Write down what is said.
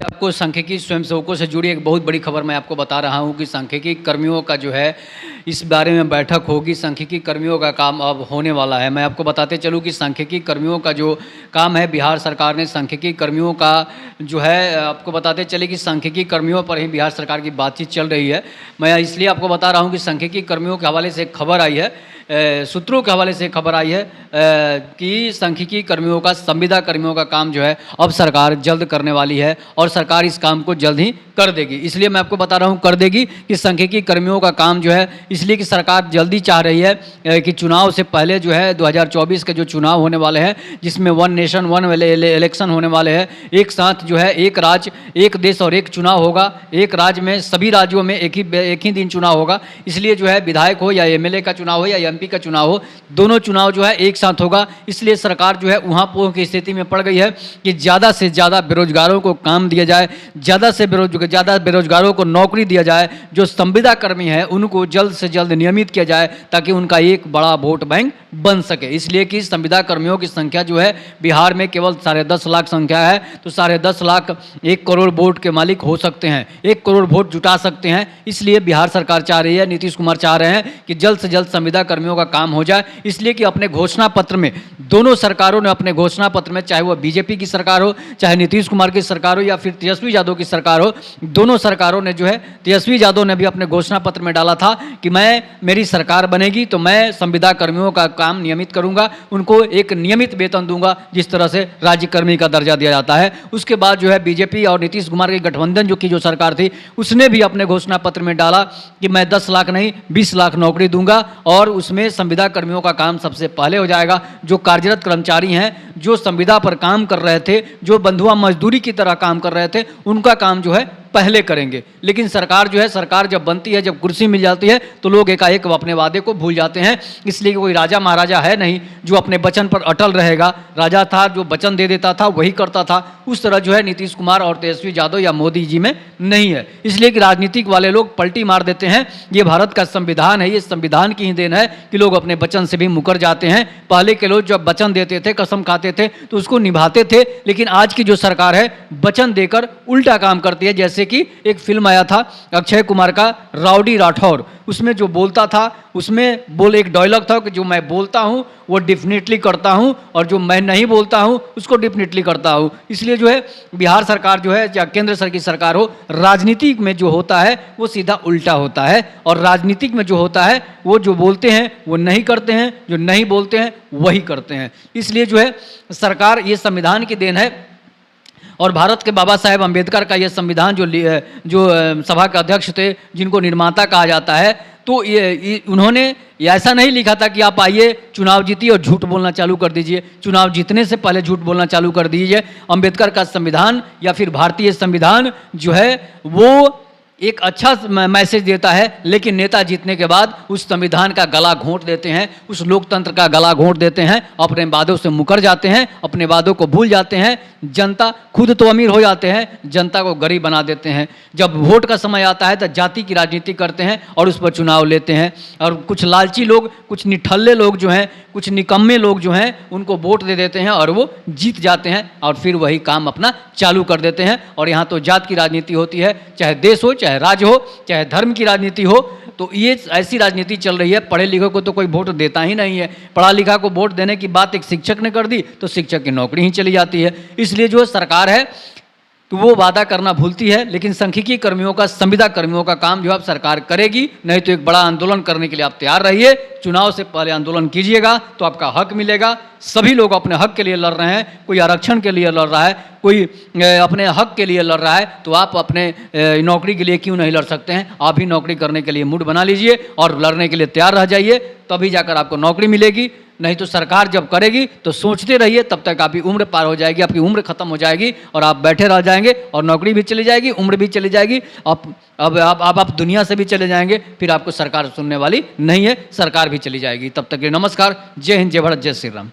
आपको सांख्यिकी स्वयंसेवकों से जुड़ी एक बहुत बड़ी खबर मैं आपको बता रहा हूं कि सांख्यिकी कर्मियों का जो है इस बारे में बैठक होगी। सांख्यिकी कर्मियों का काम अब होने वाला है। मैं आपको बताते चलूं कि सांख्यिकी कर्मियों का जो काम है, बिहार सरकार ने सांख्यिकी कर्मियों का जो है, आपको बताते चले कि सांख्यिकी कर्मियों पर ही बिहार सरकार की बातचीत चल रही है। मैं इसलिए आपको बता रहा हूँ कि सांख्यिकी कर्मियों के हवाले से एक खबर आई है, सूत्रों के हवाले से खबर आई है कि सांख्यिकी कर्मियों का, संविदा कर्मियों का काम जो है अब सरकार जल्द करने वाली है और सरकार इस काम को जल्द ही कर देगी। इसलिए मैं आपको बता रहा हूं कर देगी कि सांख्यिकी कर्मियों का काम जो है, इसलिए कि सरकार जल्दी चाह रही है कि चुनाव से पहले जो है 2024 के जो चुनाव होने वाले हैं, जिसमें वन नेशन वन इलेक्शन होने वाले हैं, एक साथ जो है एक राज्य एक देश और एक चुनाव होगा। एक राज्य में, सभी राज्यों में एक ही दिन चुनाव होगा। इसलिए जो है विधायक हो या एमएलए का चुनाव हो या एमपी का चुनाव हो, दोनों चुनाव जो है एक साथ होगा। इसलिए सरकार जो है उहापोह की स्थिति में पड़ गई है कि ज़्यादा से ज़्यादा बेरोजगारों को काम दिया जाए, ज़्यादा बेरोजगारों को नौकरी दिया जाए। जो संविदा कर्मी है उनको जल्द से जल्द नियमित किया जाए ताकि उनका एक बड़ा वोट बैंक बन सके। इसलिए कि संविदा कर्मियों की संख्या जो है बिहार में केवल 10.5 लाख संख्या है, तो 10.5 लाख 1 करोड़ वोट के मालिक हो सकते हैं, 1 करोड़ वोट जुटा सकते हैं। इसलिए बिहार सरकार चाह रही है, नीतीश कुमार चाह रहे हैं कि जल्द से जल्द संविदा कर्मियों का काम हो जाए। इसलिए कि अपने घोषणा पत्र में, दोनों सरकारों ने अपने घोषणा पत्र में, चाहे वो बीजेपी की सरकार हो, चाहे नीतीश कुमार की सरकार हो या फिर तेजस्वी यादव की सरकार हो, दोनों सरकारों ने जो है, तेजस्वी यादव ने भी अपने घोषणा पत्र में डाला था कि मेरी सरकार बनेगी तो मैं संविदा कर्मियों का काम नियमित करूंगा, उनको एक नियमित वेतन दूंगा जिस तरह से राज्यकर्मी का दर्जा दिया जाता है। उसके बाद जो है बीजेपी और नीतीश कुमार की गठबंधन जो सरकार थी, उसने भी अपने घोषणा पत्र में डाला कि मैं 10 लाख नहीं 20 लाख नौकरी दूंगा और उसमें संविदा कर्मियों का काम सबसे पहले हो जाएगा। जो कार्यरत कर्मचारी हैं, जो संविदा पर काम कर रहे थे, जो बंधुआ मजदूरी की तरह काम कर रहे थे, उनका काम जो है पहले करेंगे। लेकिन सरकार जो है, सरकार जब बनती है, जब कुर्सी मिल जाती है, तो लोग एकाएक अपने वादे को भूल जाते हैं। इसलिए कोई राजा महाराजा है नहीं जो अपने वचन पर अटल रहेगा। राजा था जो वचन दे देता था वही करता था। उस तरह जो है नीतीश कुमार और तेजस्वी यादव या मोदी जी में नहीं है। इसलिए कि राजनीतिक वाले लोग पलटी मार देते हैं। ये भारत का संविधान है, ये संविधान की ही देन है कि लोग अपने वचन से भी मुकर जाते हैं। पहले के लोग जब वचन देते थे, कसम खाते थे, तो उसको निभाते थे। लेकिन आज की जो सरकार है वचन देकर उल्टा काम करती है। जैसे कि एक फिल्म आया था अक्षय कुमार का, राउडी राठौर, उसमें जो बोलता था, उसमें एक डायलॉग था कि जो मैं बोलता हूं वो डेफिनेटली करता हूं और जो मैं नहीं बोलता हूं उसको डेफिनेटली करता हूं। इसलिए जो है बिहार सरकार जो है या केंद्र सरकार की सरकार हो, राजनीतिक में जो होता है वो सीधा उल्टा होता है और राजनीतिक में जो होता है वो जो बोलते हैं वो नहीं करते हैं, जो नहीं बोलते हैं वही करते हैं। इसलिए जो है सरकार, ये संविधान की देन है और भारत के बाबा साहेब अम्बेडकर का यह संविधान जो सभा के अध्यक्ष थे, जिनको निर्माता कहा जाता है, तो उन्होंने ऐसा नहीं लिखा था कि आप आइए चुनाव जीतिए और झूठ बोलना चालू कर दीजिए। चुनाव जीतने से पहले झूठ बोलना चालू कर दीजिए। अम्बेडकर का संविधान या फिर भारतीय संविधान जो है वो एक अच्छा मैसेज देता है, लेकिन नेता जीतने के बाद उस संविधान का गला घोंट देते हैं, उस लोकतंत्र का गला घोंट देते हैं, अपने वादों से मुकर जाते हैं, अपने वादों को भूल जाते हैं। जनता खुद तो अमीर हो जाते हैं, जनता को गरीब बना देते हैं। जब वोट का समय आता है तो जाति की राजनीति करते हैं और उस पर चुनाव लेते हैं। और कुछ लालची लोग, कुछ निठल्ले लोग जो हैं, कुछ निकम्मे लोग जो हैं, उनको वोट दे देते हैं और वो जीत जाते हैं और फिर वही काम अपना चालू कर देते हैं। और यहाँ तो जात की राजनीति होती है, चाहे देश हो, चाहे राज्य हो, चाहे धर्म की राजनीति हो। तो ये ऐसी राजनीति चल रही है। पढ़े लिखे को तो कोई वोट देता ही नहीं है। पढ़ा लिखा को वोट देने की बात एक शिक्षक ने कर दी तो शिक्षक की नौकरी ही चली जाती है। इसलिए जो सरकार है तो वो वादा करना भूलती है। लेकिन सांख्यिकी कर्मियों का, संविदा कर्मियों का काम जो अब सरकार करेगी। नहीं तो एक बड़ा आंदोलन करने के लिए आप तैयार रहिए। चुनाव से पहले आंदोलन कीजिएगा तो आपका हक मिलेगा। सभी लोग अपने हक के लिए लड़ रहे हैं, कोई आरक्षण के लिए लड़ रहा है, कोई अपने हक के लिए लड़ रहा है, तो आप अपने नौकरी के लिए क्यों नहीं लड़ सकते हैं। आप भी नौकरी करने के लिए मूड बना लीजिए और लड़ने के लिए तैयार रह जाइए, तभी जाकर आपको नौकरी मिलेगी। नहीं तो सरकार जब करेगी तो सोचते रहिए, तब तक आपकी उम्र पार हो जाएगी, आपकी उम्र खत्म हो जाएगी और आप बैठे रह जाएंगे और नौकरी भी चली जाएगी, उम्र भी चली जाएगी। आप दुनिया से भी चले जाएंगे, फिर आपको सरकार सुनने वाली नहीं है, सरकार भी चली जाएगी। तब तक के नमस्कार, जय हिंद, जय भारत, जय श्री राम।